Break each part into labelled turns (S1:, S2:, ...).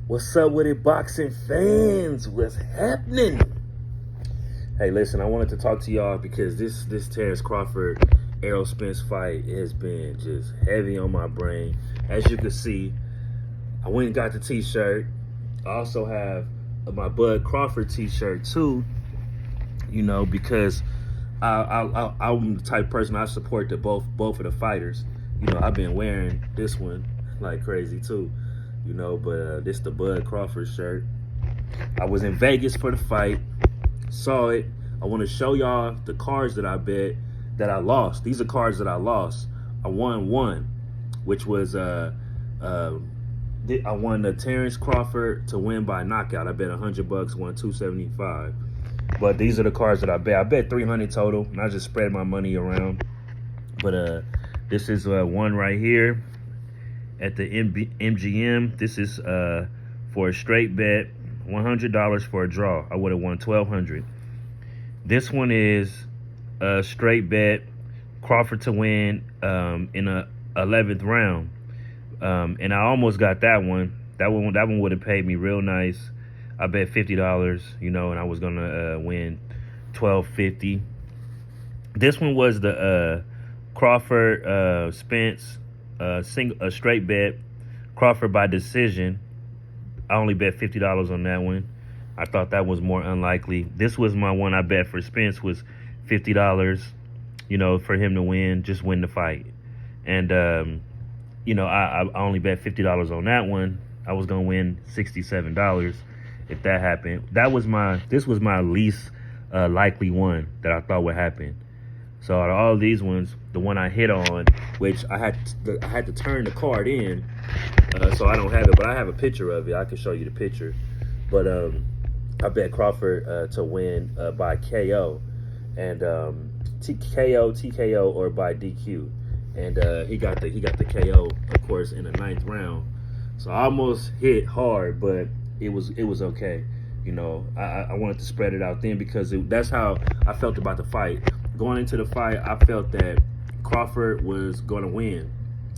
S1: What's up with it, boxing fans? What's happening? Hey, listen, I wanted to talk to y'all because this Terrence Crawford Errol Spence fight has been just heavy on my brain. As you can see, I went and got the t-shirt. I also have my Bud Crawford t-shirt too, because I'm the type of person I support both of the fighters. I've been wearing this one like crazy too, but this the Bud Crawford shirt. I was in Vegas for the fight, saw it. I want to show y'all the cards that I bet that I lost. These are cards that I lost. I won one, which was I won the Terrence Crawford to win by knockout. I bet $100, won $275. But these are the cards that I bet. I bet 300 total, and I just spread my money around. But this is one right here at the MGM. This is for a straight bet, $100 for a draw. I would have won $1,200. This one is a straight bet, Crawford to win in a 11th round, and I almost got that one. That one would have paid me real nice. I bet $50, and I was gonna win $1,250. This one was the Crawford Spence a straight bet, Crawford by decision. I only bet $50 on that one. I thought that was more unlikely. This was my one I bet for Spence was $50, for him to win, just win the fight. And I only bet $50 on that one. I was gonna win $67 if that happened. This was my least likely one that I thought would happen. So out of all these ones, the one I hit on, which I had to turn the card in, so I don't have it, but I have a picture of it. I can show you the picture. But I bet Crawford to win by KO, and TKO, or by DQ, and he got the KO, of course, in the 9th round. So I almost hit hard, but it was okay. I wanted to spread it out then because that's how I felt about the fight. Going into the fight, I felt that Crawford was going to win.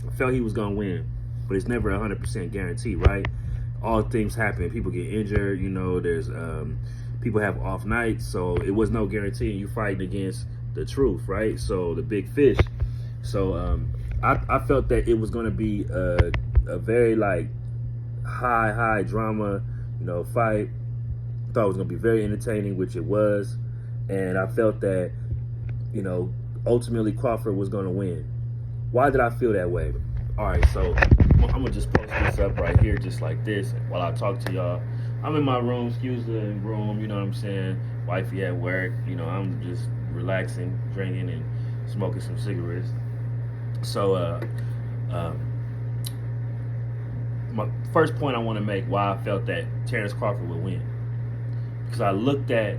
S1: I felt he was going to win, but it's never 100% guarantee, right? All things happen. People get injured. There's people have off nights, so it was no guarantee. You fighting against the truth, right? So the big fish. So I felt that it was going to be a very high drama, fight. I thought it was going to be very entertaining, which it was, and I felt that ultimately Crawford was going to win. Why did I feel that way? All right, so I'm gonna just post this up right here, just like this, while I talk to y'all. I'm in my room, excuse the room, you know what I'm saying? Wifey at work, I'm just relaxing, drinking, and smoking some cigarettes. So, my first point I want to make why I felt that Terrence Crawford would win, because I looked at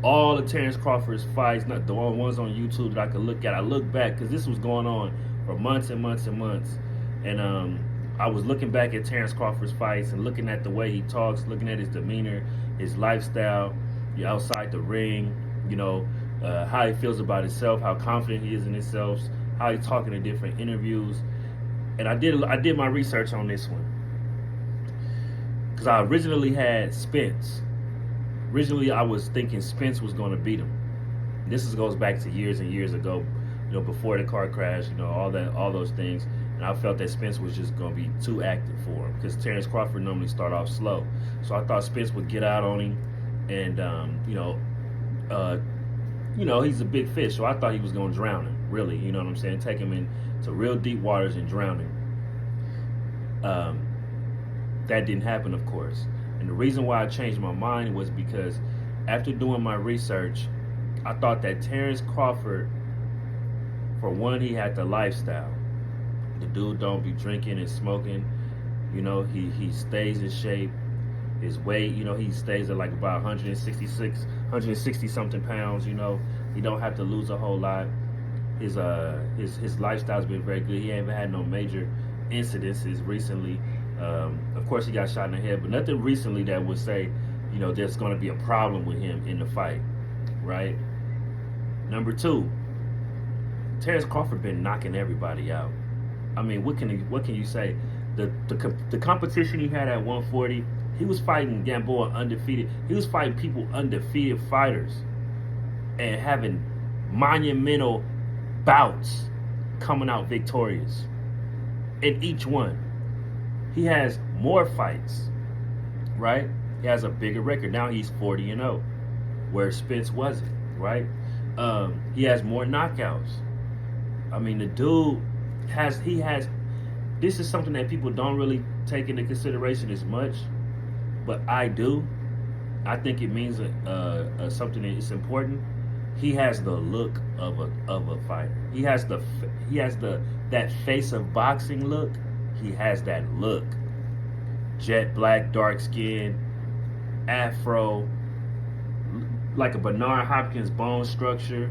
S1: all the Terrence Crawford's fights, not the ones on YouTube that I could look at. I look back because this was going on for months and months and months, and I was looking back at Terrence Crawford's fights and looking at the way he talks, looking at his demeanor, his lifestyle, outside the ring, how he feels about himself, how confident he is in himself, how he's talking in different interviews, and I did my research on this one because I originally had Spence. Originally, I was thinking Spence was going to beat him. This goes back to years and years ago, before the car crash, all those things. And I felt that Spence was just going to be too active for him because Terrence Crawford normally start off slow. So I thought Spence would get out on him, and he's a big fish, so I thought he was going to drown him. Really, you know what I'm saying? Take him into real deep waters and drown him. That didn't happen, of course. And the reason why I changed my mind was because after doing my research, I thought that Terrence Crawford, for one, he had the lifestyle. The dude don't be drinking and smoking. He stays in shape. His weight, he stays at about 160 something pounds. He don't have to lose a whole lot. His lifestyle's been very good. He ain't had no major incidences recently. Of course, he got shot in the head, but nothing recently that would say, there's going to be a problem with him in the fight, right? Number two, Terrence Crawford been knocking everybody out. I mean, what can you say? the competition he had at 140, he was fighting Gamboa undefeated. He was fighting people undefeated fighters and having monumental bouts coming out victorious in each one. He has more fights, right? He has a bigger record. Now he's 40-0, where Spence wasn't, right? He has more knockouts. I mean, the dude has this is something that people don't really take into consideration as much, but I do. I think it means something that is important. He has the look of a fighter. He has that face of boxing look. He has that look. Jet black, dark skin, afro, like a Bernard Hopkins bone structure,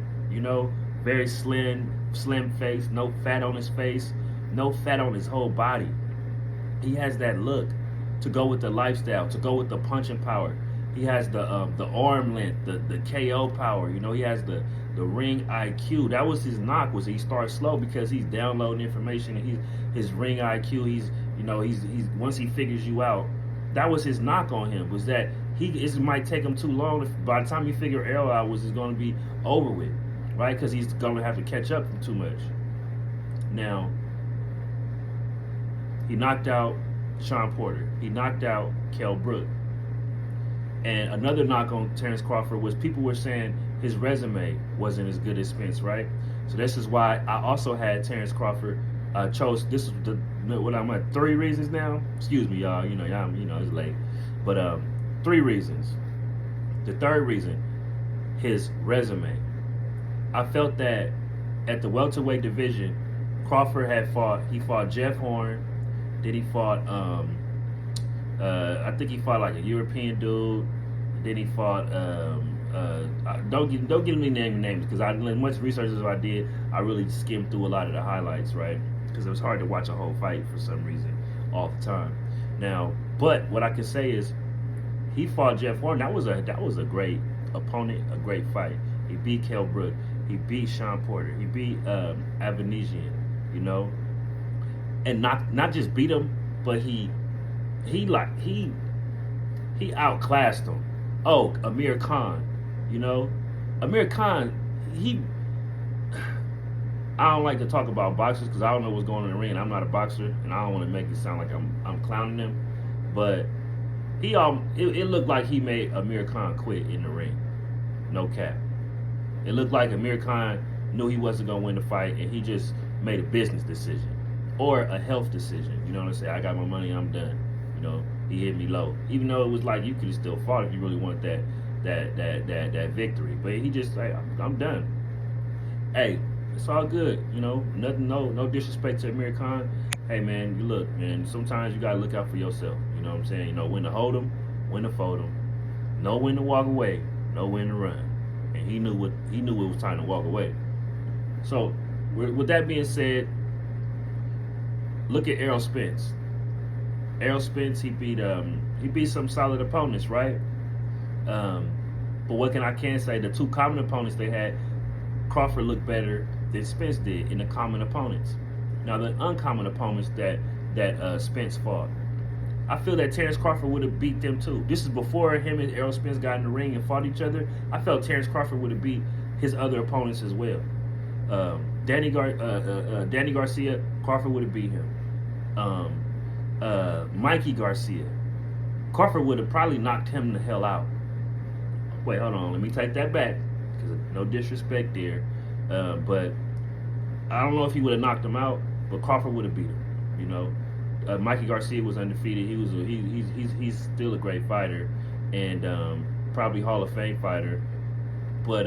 S1: very slim face, no fat on his face, no fat on his whole body. He has that look to go with the lifestyle, to go with the punching power. He has the arm length, the KO power. He has the ring IQ. That was his knock. Was he starts slow because he's downloading information, and his ring IQ. He's once he figures you out. That was his knock on him. Was that it might take him too long. By the time you figure Errol out, it's going to be over with, right? Because he's going to have to catch up too much. Now, he knocked out Sean Porter. He knocked out Kell Brook. And another knock on Terrence Crawford was people were saying his resume wasn't as good as Spence, right? So this is why I also had Terrence Crawford chose. This is what I'm at 3 reasons now. Excuse me, y'all. It's late, but 3 reasons. The third reason, his resume. I felt that at the welterweight division, Crawford He fought Jeff Horn. Then he fought. I think he fought like a European dude. Then he fought. Don't give me names because as much research as I did, I really skimmed through a lot of the highlights, right? Because it was hard to watch a whole fight for some reason all the time. Now, but what I can say is, he fought Jeff Horn. That was a great opponent, a great fight. He beat Kell Brook. He beat Sean Porter. He beat Avanesian. And not just beat him, but he outclassed him. Oh, Amir Khan, Amir Khan, I don't like to talk about boxers because I don't know what's going on in the ring. I'm not a boxer, and I don't want to make it sound like I'm clowning him, but it looked like he made Amir Khan quit in the ring. No cap. It looked like Amir Khan knew he wasn't gonna win the fight, and he just made a business decision or a health decision. You know what I'm saying? I got my money, I'm done. He hit me low, even though it was like you could have still fought if you really want that victory. But he just like, I'm done. Hey, it's all good. Nothing, no disrespect to Amir Khan. Hey man, look, man. Sometimes you gotta look out for yourself. You know what I'm saying? When to hold him, when to fold him. Know when to walk away, know when to run. And he knew it was time to walk away. So, with that being said, look at Errol Spence. Errol Spence, he beat some solid opponents, right? But what I can say, the 2 common opponents they had, Crawford looked better than Spence did in the common opponents. Now the uncommon opponents that Spence fought, I feel that Terrence Crawford would have beat them too. This is before him and Errol Spence got in the ring and fought each other. I felt Terrence Crawford would have beat his other opponents as well. Danny Garcia, Crawford would have beat him. Mikey Garcia, Crawford would have probably knocked him the hell out. Wait, hold on. Let me take that back because no disrespect there. But I don't know if he would have knocked him out, but Crawford would have beat him. Mikey Garcia was undefeated. He's still a great fighter and probably Hall of Fame fighter. But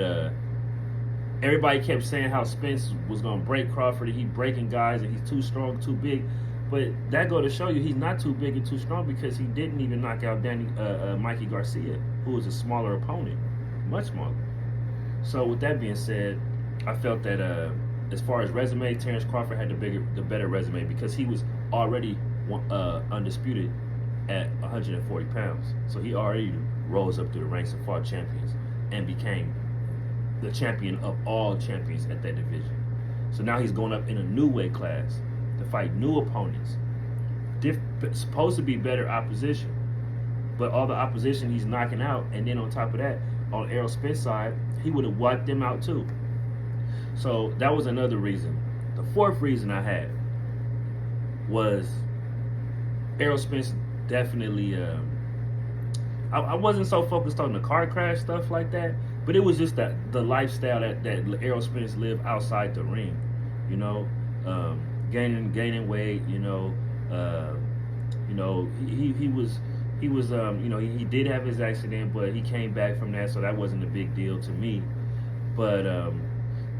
S1: everybody kept saying how Spence was gonna break Crawford. He's breaking guys and he's too strong, too big. But that go to show you he's not too big and too strong because he didn't even knock out Mikey Garcia, who was a smaller opponent, much smaller. So with that being said, I felt that as far as resume, Terrence Crawford had the better resume because he was already undisputed at 140 pounds. So he already rose up through the ranks of fought champions and became the champion of all champions at that division. So now he's going up in a new weight class to fight new opponents, supposed to be better opposition, but all the opposition he's knocking out, and then on top of that, on Errol Spence side, he would have wiped them out too. So that was another reason. The fourth reason I had was Errol Spence definitely. I wasn't so focused on the car crash stuff like that, but it was just that the lifestyle that Errol Spence lived outside the ring. You know, gaining weight. He did have his accident, but he came back from that, so that wasn't a big deal to me. But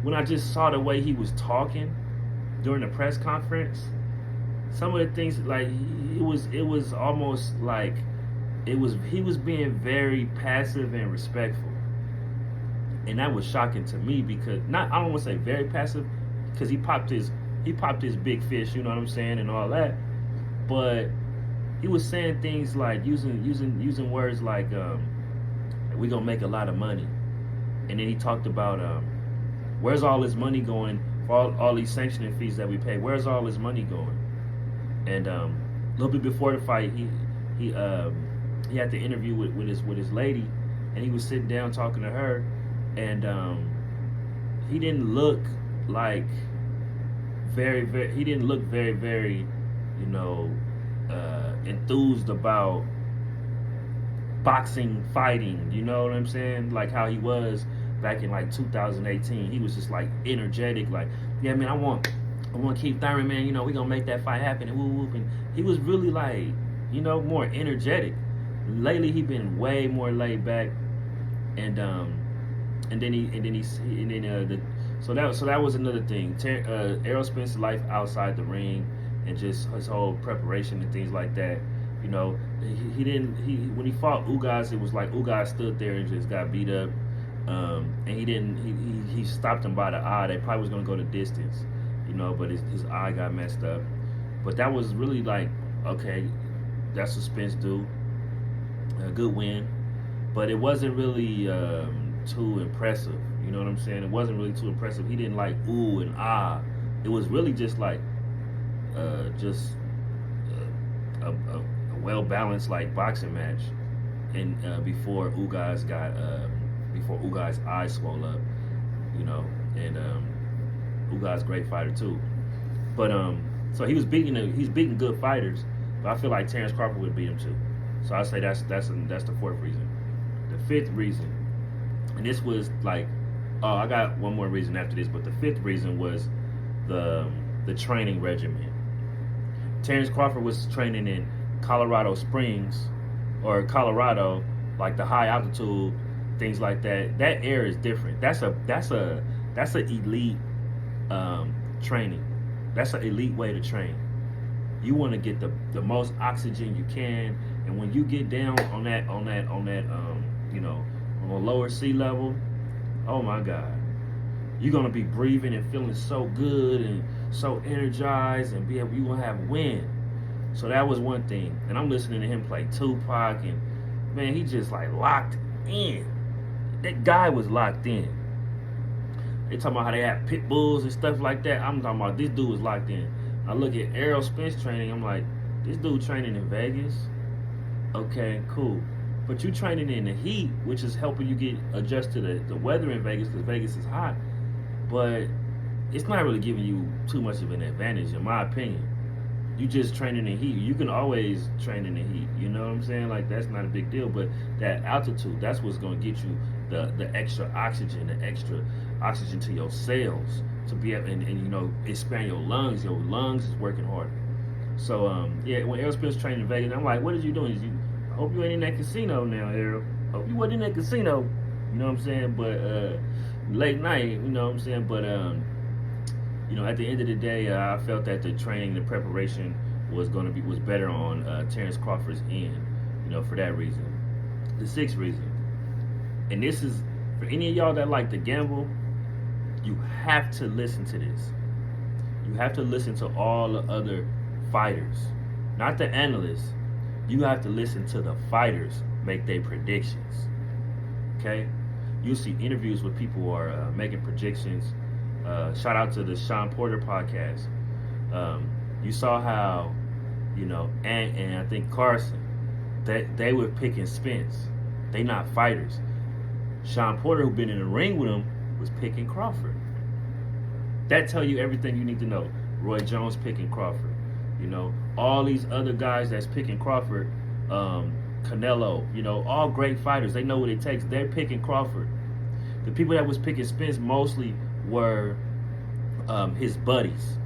S1: when I just saw the way he was talking during the press conference, some of the things, like, it was almost like he was being very passive and respectful, and that was shocking to me because I don't want to say very passive because he popped his big fish, you know what I'm saying, and all that, but he was saying things like using words like we're gonna make a lot of money, and then he talked about where's all this money going for all these sanctioning fees that we pay, where's all this money going? And a little bit before the fight, he had the interview with his lady, and he was sitting down talking to her, and he didn't look like very enthused about boxing, fighting, you know what I'm saying? Like how he was back in like 2018. He was just like energetic, like, yeah, man, I want Keith Thurman, man, you know, we gonna make that fight happen, and whoop whoop. And he was really like, you know, more energetic. Lately he been way more laid back, so that was another thing. Errol Spence's life outside the ring and just his whole preparation and things like that. You know, when he fought Ugas, it was like Ugas stood there and just got beat up, and he stopped him by the eye. They probably was gonna go the distance, you know, but his eye got messed up. But that was really like, okay, that's what Spence do. A good win, but it wasn't really too impressive. You know what I'm saying? It wasn't really too impressive. He didn't like ooh and ah. It was really just like a well-balanced like boxing match. And before Ugas eyes swole up, you know, and Ugas great fighter too. But so he's beating good fighters, but I feel like Terrence Crawford would beat him too. So I say that's the fourth reason. The fifth reason, and this was like, I got one more reason after this, but the fifth reason was the training regimen. Terrence Crawford was training in Colorado Springs or Colorado, like the high altitude, things like that. That air is different. That's a elite training. That's an elite way to train. You want to get the most oxygen you can, and when you get down on that you know, on a lower sea level, oh my God, you're gonna be breathing and feeling so good and so energized, and you're gonna have wind. So that was one thing. And I'm listening to him play Tupac, and man, he just like locked in. That guy was locked in. They talking about how they have pit bulls and stuff like that. I'm talking about this dude was locked in. I look at Errol Spence training, I'm like, this dude training in Vegas? Okay, cool. But you training in the heat, which is helping you get adjusted to the weather in Vegas, because Vegas is hot. But it's not really giving you too much of an advantage, in my opinion. You just training in heat. You can always train in the heat. You know what I'm saying? Like, that's not a big deal. But that altitude, that's what's going to get you the extra oxygen to your cells to be able and you know, expand your lungs. Your lungs is working harder. So yeah, when Errol Spence training in Vegas, I'm like, what is you doing? I hope you ain't in that casino now, Errol. Hope you wasn't in that casino. You know what I'm saying? But late night, you know what I'm saying? But you know, at the end of the day, I felt that the training, the preparation was better on Terrence Crawford's end. You know, for that reason. The sixth reason, and this is for any of y'all that like to gamble, you have to listen to this. You have to listen to all the other fighters, not the analysts. You have to listen to the fighters make their predictions. Okay, you'll see interviews with people who are making predictions. Shout out to the Sean Porter podcast. You saw how and I think Carson, that they were picking Spence. They not fighters. Sean Porter, who been in the ring with him, was picking Crawford. That tell you everything you need to know. Roy Jones picking Crawford. All these other guys that's picking Crawford, Canelo, all great fighters. They know what it takes. They're picking Crawford. The people that was picking Spence mostly were his buddies.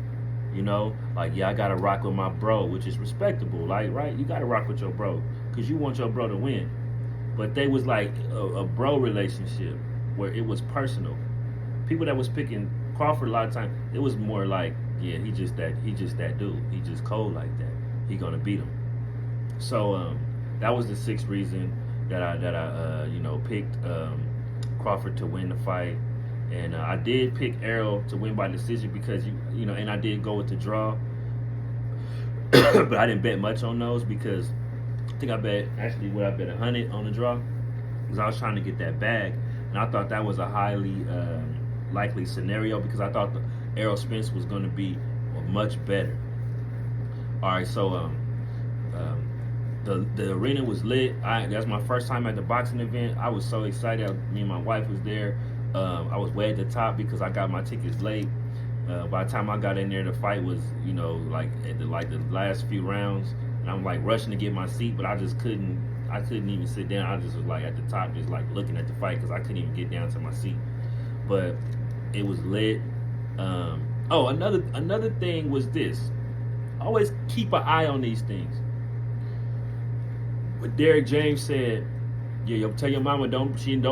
S1: Like, yeah, I gotta rock with my bro, which is respectable. Like, right? You gotta rock with your bro because you want your bro to win. But they was like a bro relationship where it was personal. People that was picking Crawford a lot of times, it was more like, yeah, he just that dude. He just cold like that. He gonna beat him. So that was the sixth reason that I picked Crawford to win the fight. And I did pick Errol to win by decision because and I did go with the draw, but I didn't bet much on those because I think I bet 100 on the draw because I was trying to get that bag, and I thought that was a highly likely scenario because I thought the Errol Spence was going to be much better. All right, so the arena was lit. That's my first time at the boxing event. I was so excited. Me and my wife was there. I was way at the top because I got my tickets late. By the time I got in there, the fight was, like at the last few rounds, and I'm like rushing to get my seat, but I just couldn't. I couldn't even sit down. I just was like at the top, just like looking at the fight because I couldn't even get down to my seat. But it was lit. Another thing was this. Always keep an eye on these things. What Derek James said, yeah, tell your mama don't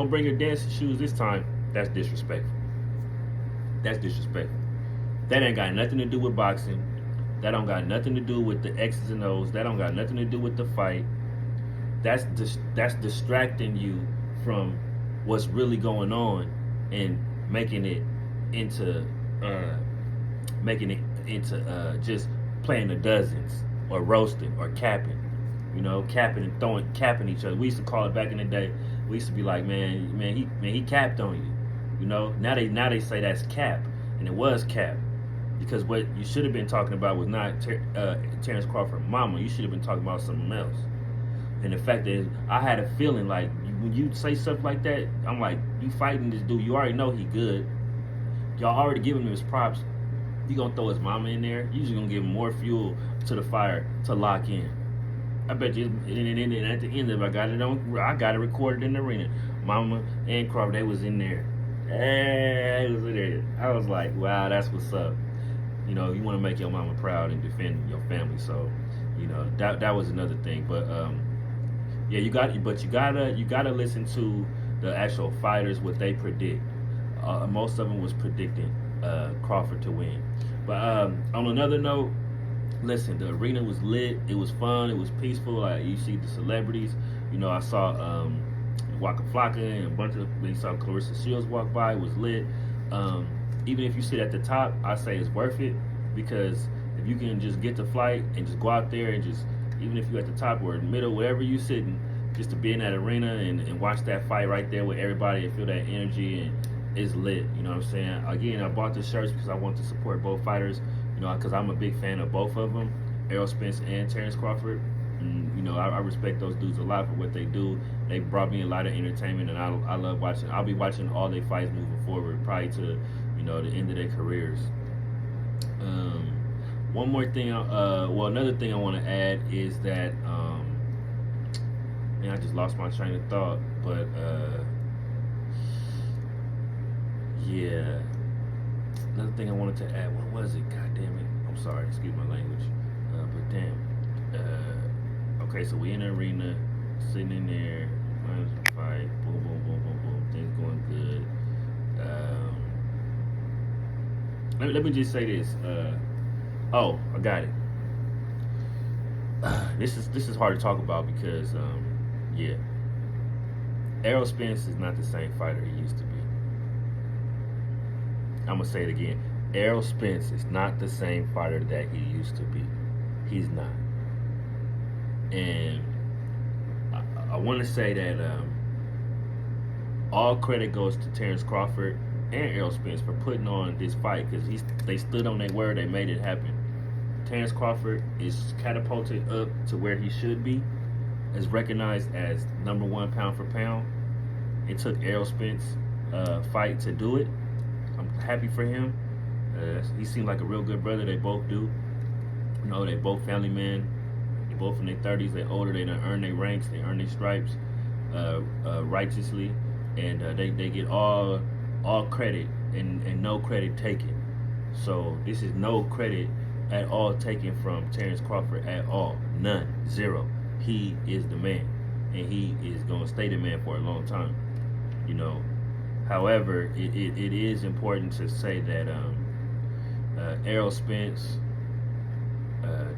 S1: bring her dancing shoes this time. That's disrespectful. That's disrespectful. That ain't got nothing to do with boxing. That don't got nothing to do with the X's and O's. That don't got nothing to do with the fight. That's distracting you from what's really going on and making it into just playing the dozens or roasting or capping. Capping and capping each other. We used to call it back in the day. We used to be like, man, he capped on you. Now they say that's cap, and it was cap, because what you should have been talking about was not Terrence Crawford, mama. You should have been talking about something else. And the fact is, I had a feeling like when you say stuff like that, I'm like, you fighting this dude. You already know he good. Y'all already giving him his props. You gonna throw his mama in there? You just gonna give him more fuel to the fire to lock in. I bet you, and at the end of it, I got it recorded in the arena. Mama and Crawford, they was in there. Hey, was in there. I was like, wow, that's what's up. You want to make your mama proud and defend your family. So, that was another thing. But yeah, you gotta listen to the actual fighters, what they predict. Most of them was predicting Crawford to win. But on another note, listen, the arena was lit. It was fun. It was peaceful. Like, you see the celebrities. I saw Waka Flocka and a bunch of. You saw Clarissa Shields walk by. It was lit. Even if you sit at the top, I say it's worth it because if you can just get the flight and just go out there and just, even if you're at the top or in the middle, wherever you're sitting, just to be in that arena and watch that fight right there with everybody and feel that energy, and it's lit. You know what I'm saying? Again, I bought the shirts because I want to support both fighters. Because I'm a big fan of both of them, Errol Spence and Terrence Crawford. And, I respect those dudes a lot for what they do. They brought me a lot of entertainment, and I love watching. I'll be watching all their fights moving forward, probably to, the end of their careers. One more thing, another thing I want to add is that, I just lost my train of thought, but, yeah. Another thing I wanted to add, what was it? God damn it. I'm sorry, excuse my language. But damn. Okay, so we in the arena, sitting in there, fight, boom, boom, boom, boom, boom, things going good. Let me just say this. I got it. This is hard to talk about because, yeah. Errol Spence is not the same fighter he used to be. I'm going to say it again. Errol Spence is not the same fighter that he used to be. He's not. And I want to say that all credit goes to Terrence Crawford and Errol Spence for putting on this fight because they stood on their word. They made it happen. Terrence Crawford is catapulted up to where he should be, is recognized as #1 pound for pound. It took Errol Spence fight to do it. I'm happy for him. He seemed like a real good brother. They both do. You know, they both family men. They both in their 30s. They older. They done earn their ranks. They earn their stripes righteously, and they get all credit and no credit taken. So this is no credit at all taken from Terrence Crawford at all. None. Zero. He is the man, and he is going to stay the man for a long time. You know. However, it is important to say that Errol Spence,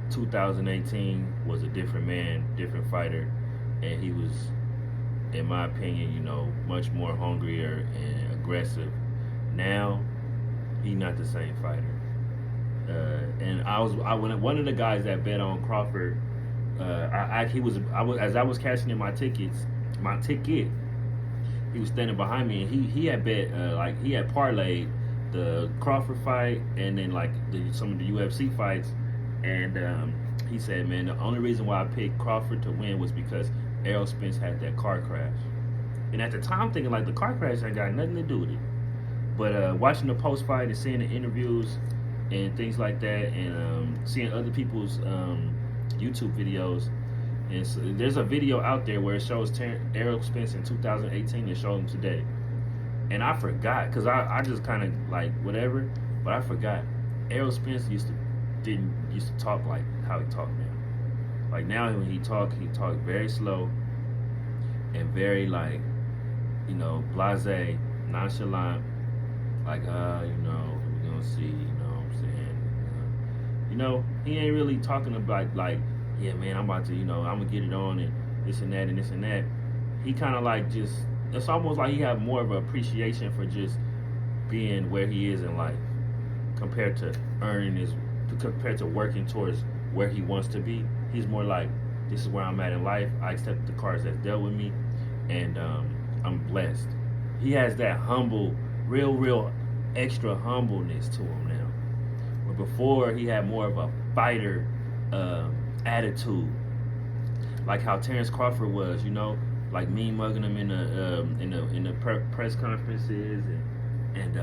S1: 2018 was a different man, different fighter, and he was, in my opinion, you know, much more hungrier and aggressive. Now, he's not the same fighter. And one of the guys that bet on Crawford. As I was cashing in my ticket, he was standing behind me, and he had bet he had parlayed the Crawford fight and then some of the UFC fights, and he said, man, the only reason why I picked Crawford to win was because Errol Spence had that car crash. And at the time, I'm thinking the car crash ain't got nothing to do with it. But watching the post fight and seeing the interviews and things like that, and seeing other people's YouTube videos. And so there's a video out there where it shows Errol Spence in 2018 and showed him today. And I forgot, because I just kind of whatever, but I forgot. Errol Spence used to talk like how he talk now. Like now when he talk very slow and very blasé, nonchalant, we're gonna see, what I'm saying? He ain't really talking about yeah, man, I'm about to, I'm gonna get it on and this and that and this and that. He kind of it's almost like he have more of an appreciation for just being where he is in life compared to compared to working towards where he wants to be. He's more like, this is where I'm at in life. I accept the cards that's dealt with me, and I'm blessed. He has that humble, real extra humbleness to him now. But before, he had more of a fighter attitude, like how Terrence Crawford was, mean mugging him in the press conferences and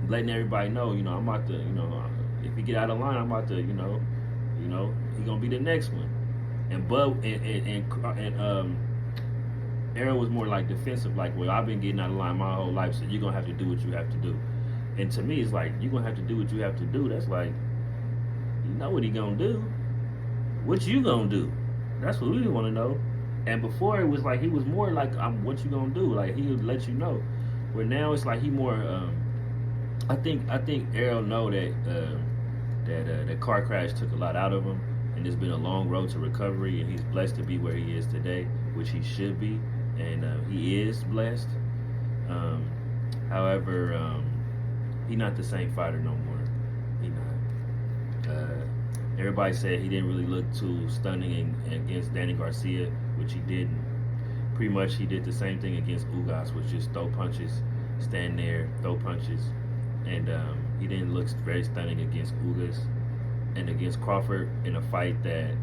S1: letting everybody know, I'm about to, if he get out of line, I'm about to, he gonna be the next one. And Errol was more defensive, well, I've been getting out of line my whole life, so you're gonna have to do what you have to do. And to me, it's you're gonna have to do what you have to do. That's what he gonna do. What you gonna do? That's what we want to know. And before it was he was more what you gonna do? He would let you know. Where now it's he more. I think Errol know that car crash took a lot out of him, and it's been a long road to recovery, and he's blessed to be where he is today, which he should be, and he is blessed. However, he's not the same fighter no more. He not. Everybody said he didn't really look too stunning against Danny Garcia, which he didn't. Pretty much he did the same thing against Ugas, which just throw punches, stand there, throw punches. And he didn't look very stunning against Ugas. And against Crawford in a fight that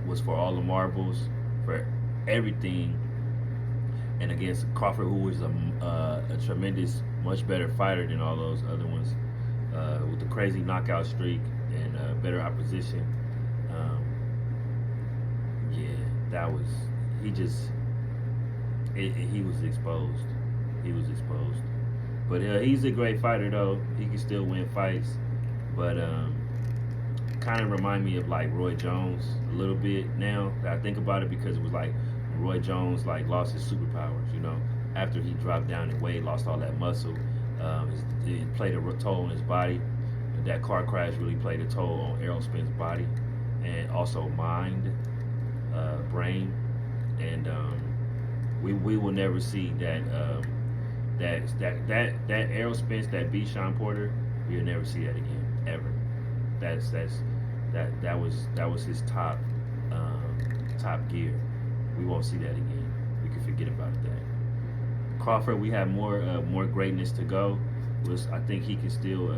S1: was for all the marbles, for everything. And against Crawford, who was a tremendous, much better fighter than all those other ones, with the crazy knockout streak and better opposition. He was exposed. He was exposed. But he's a great fighter, though. He can still win fights. But kind of remind me of Roy Jones a little bit now that I think about it, because it was Roy Jones lost his superpowers, after he dropped down in weight, lost all that muscle. It played a toll on his body. That car crash really played a toll on Errol Spence's body, and also mind, brain, and we will never see that Errol Spence that beat Sean Porter. We'll never see that again, ever. That was his top gear. We won't see that again. We can forget about that. Crawford, we have more greatness to go. I think he can still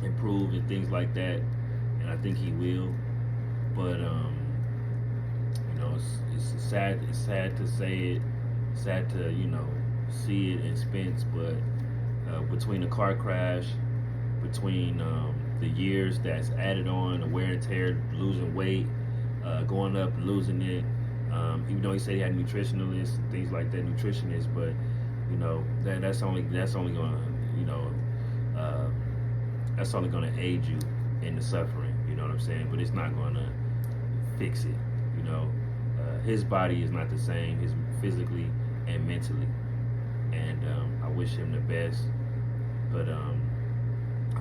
S1: improve and things like that. and I think he will. But you know, it's sad. It's sad to say it. Sad to see it in Spence. But between the car crash, between the years that's added on, the wear and tear, losing weight, going up, losing it. Even though he said he had nutritionalists and things like that, nutritionists, but that's only gonna that's only gonna aid you in the suffering. You know what I'm saying? But it's not gonna fix it. His body is not the same, his physically and mentally, and I wish him the best. But I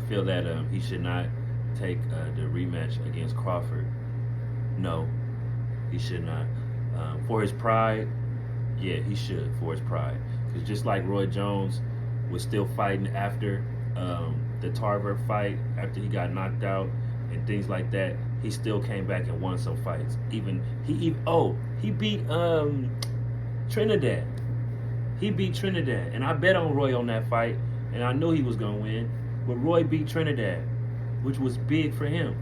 S1: feel that he should not take the rematch against Crawford. No, he should not. For his pride, yeah, he should. For his pride, because just like Roy Jones was still fighting after the Tarver fight, after he got knocked out and things like that, he still came back and won some fights. He beat Trinidad. He beat Trinidad, and I bet on Roy on that fight, and I knew he was gonna win. But Roy beat Trinidad, which was big for him.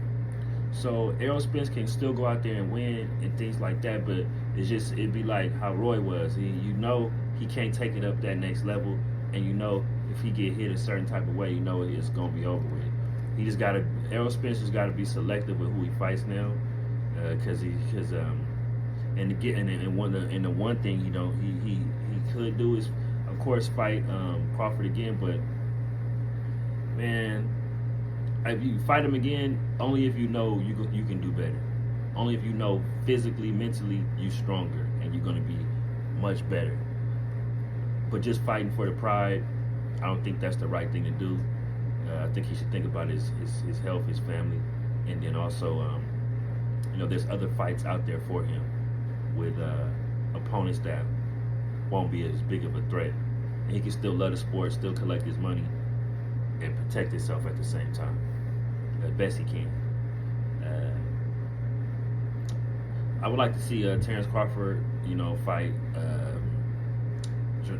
S1: So Errol Spence can still go out there and win and things like that, but it'd be like how Roy was. He can't take it up that next level, and if he get hit a certain type of way, it's gonna be over with. Errol Spence has got to be selective with who he fights now, because the one thing he could do is, of course, fight Crawford again, but man, if you fight him again, only if you can do better. Only if physically, mentally, you're stronger and you're gonna be much better. But just fighting for the pride, I don't think that's the right thing to do. I think he should think about his health, his family, and then also, there's other fights out there for him with opponents that won't be as big of a threat, and he can still love the sport, still collect his money, and protect himself at the same time, as best he can. I would like to see Terrence Crawford, fight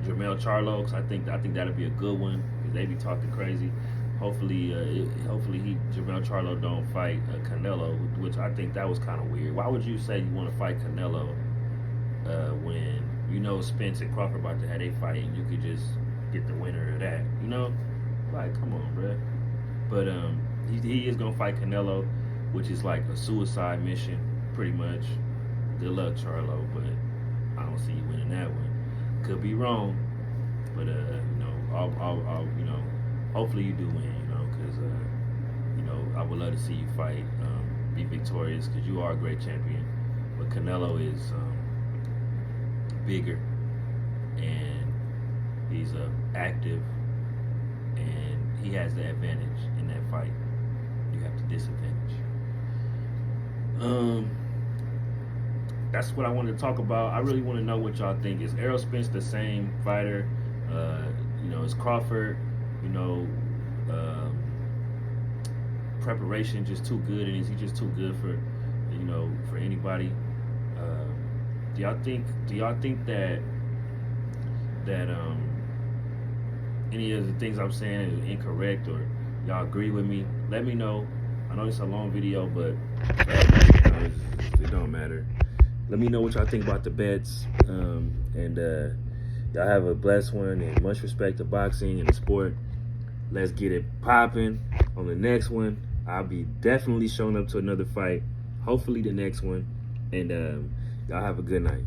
S1: Jermell Charlo, because I think that'll be a good one, because they be talking crazy. Hopefully Jermell Charlo don't fight Canelo, which I think that was kind of weird. Why would you say you want to fight Canelo when Spence and Crawford about to have a fight and you could just get the winner of that? Like, come on, bruh. But he is gonna fight Canelo, which is like a suicide mission, pretty much. Good luck, Charlo, but I don't see you winning that one. Could be wrong, but hopefully you do win, because I would love to see you fight, be victorious, because you are a great champion. But Canelo is bigger, and he's active, and he has the advantage in that fight. You have the disadvantage. That's what I wanted to talk about. I really want to know what y'all think. Is Errol Spence the same fighter? Is Crawford, preparation just too good, and is he just too good for anybody? Do y'all think that any of the things I'm saying is incorrect, or y'all agree with me? Let me know. I know it's a long video, but it don't matter. Let me know what y'all think about the bets, and y'all have a blessed one, and much respect to boxing and the sport. Let's get it popping. On the next one, I'll be definitely showing up to another fight, hopefully the next one, and y'all have a good night.